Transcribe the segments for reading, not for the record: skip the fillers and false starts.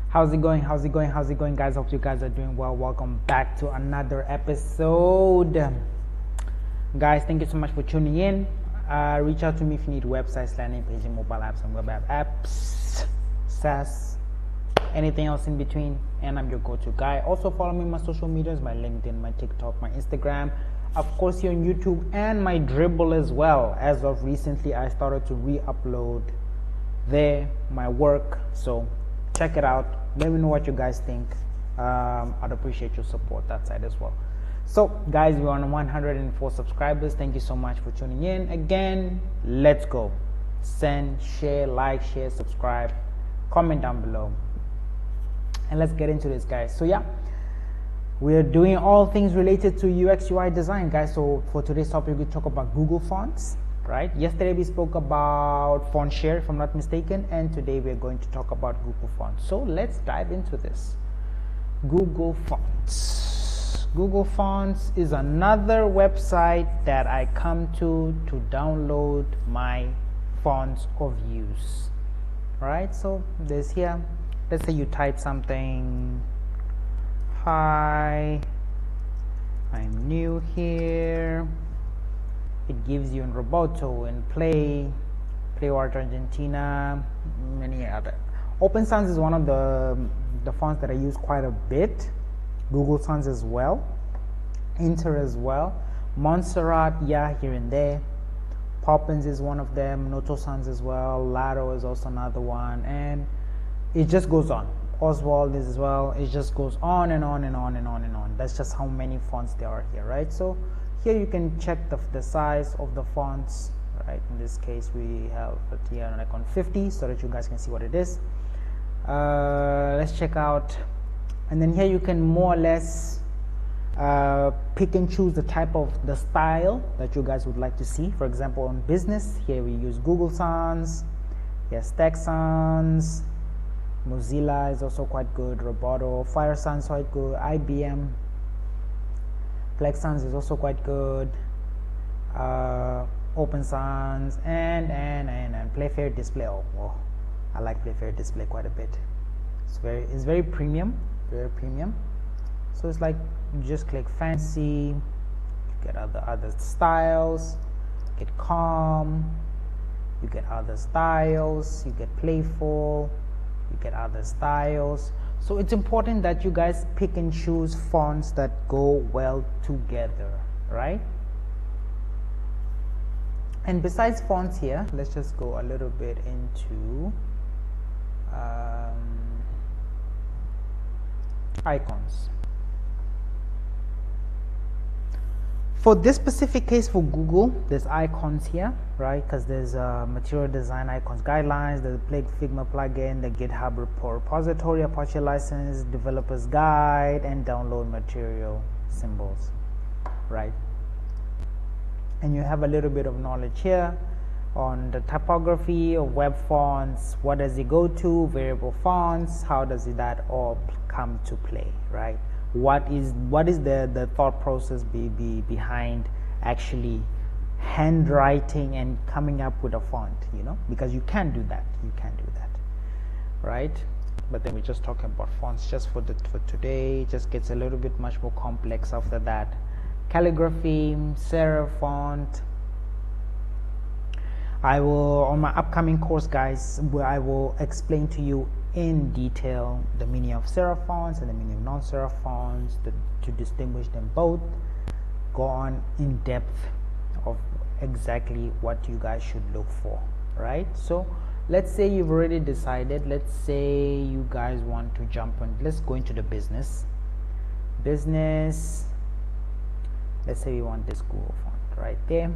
How's it going? How's it going? How's it going, guys? Hope you guys are doing well. Welcome back to another episode. Guys, thank you so much for tuning in. Reach out to me if you need websites, landing pages, mobile apps, and web apps, SaaS, anything else in between, and I'm your go-to guy. Also, follow me on my social medias, my LinkedIn, my TikTok, my Instagram, of course, here on YouTube, and my Dribbble as well. As of recently, I started to re-upload there my work, so check it out. Let me know what you guys think. I'd appreciate your support that side as well. So guys, we're on 104 subscribers. Thank you so much for tuning in again. Let's go. Send, share, like, share, subscribe, comment down below, and let's get into this, guys. So yeah, we're doing all things related to UX UI design, guys. So for today's topic, we talk about Google fonts, right? Yesterday we spoke about font share, if I'm not mistaken, and today we're going to talk about Google fonts. So let's dive into this. Google fonts. Google fonts is another website that I come to download my fonts of use, right? So there's here, let's say you type something. Hi, I'm new here. It gives you in Roboto, in Play Art Argentina, many other. Open Sans is one of the fonts that I use quite a bit. Google Sans as well, Inter as well, Montserrat, yeah, here and there. Poppins is one of them, Noto Sans as well, Lado is also another one, and it just goes on. Oswald is as well. It just goes on and on and on and on and on. That's just how many fonts there are here, right? So here you can check the size of the fonts, right? In this case, we have it here like on 50, so that you guys can see what it is. Let's check out, and then here you can more or less pick and choose the type of the style that you guys would like to see. For example, on business, here we use Google Sans, yes, Tech Sans, Mozilla is also quite good, Roboto, Fire Sans quite good, IBM, Plex Sans is also quite good, Open Sans, and Playfair Display. Oh, I like Playfair Display quite a bit. It's very premium, very premium. So it's like you just click fancy, you get other styles, you get calm, you get other styles, you get playful, you get other styles. So it's important that you guys pick and choose fonts that go well together, right? And besides fonts here, let's just go a little bit into icons. For this specific case for Google, there's icons here, right? Because there's material design icons guidelines, the Figma plugin, the GitHub repository, Apache license, developer's guide, and download material symbols, right? And you have a little bit of knowledge here on the typography of web fonts. What does it go to? Variable fonts. How does that all come to play, right? What is the thought process behind actually handwriting and coming up with a font, you know, because you can do that, right? But then we're just talking about fonts just for today. It just gets a little bit much more complex after that. Calligraphy, serif font. I will, on my upcoming course, guys, where I will explain to you in detail the meaning of serif fonts and the meaning of non-serif fonts, to distinguish them both, go on in depth of exactly what you guys should look for, right? So let's say you've already decided, let's say you guys want to jump on, let's go into the business, let's say we want this Google font right there,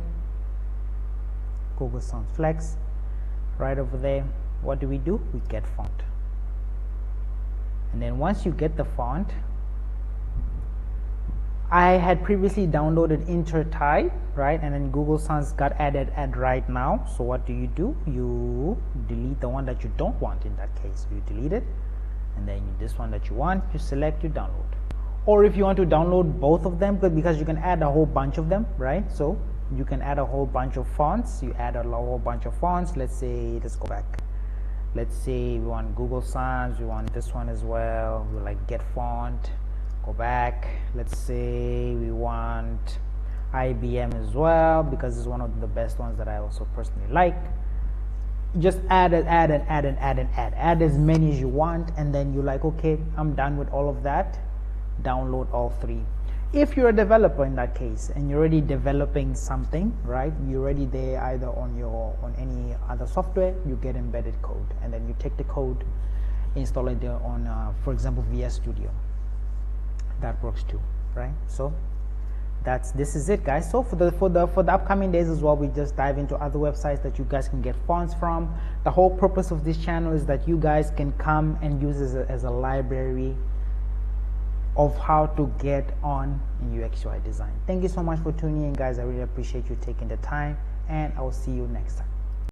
Google Sans Flex right over there. What do? We get font. And then once you get the font, I had previously downloaded Intertype, right? And then Google Sans got added at right now. So what do? You delete the one that you don't want in that case. You delete it, and then this one that you want, you select, you download. Or if you want to download both of them, because you can add a whole bunch of them, right? So you can add a whole bunch of fonts. You add a whole bunch of fonts. Let's say, let's go back. let's say we want Google Sans, we want this one as well. We like get font, go back, let's say we want IBM as well, because it's one of the best ones that I also personally like. Just add as many as you want, and then you're like, okay, I'm done with all of that. Download all 3. If you're a developer in that case and you're already developing something, right, you're already there either on any other software, you get embedded code, and then you take the code, install it there on for example VS Studio. That works too, right? So this is it, guys. So for the upcoming days as well, we just dive into other websites that you guys can get fonts from. The whole purpose of this channel is that you guys can come and use it as a library of how to get on in UX UI design. Thank you so much for tuning in, guys. I really appreciate you taking the time, and I will see you next time.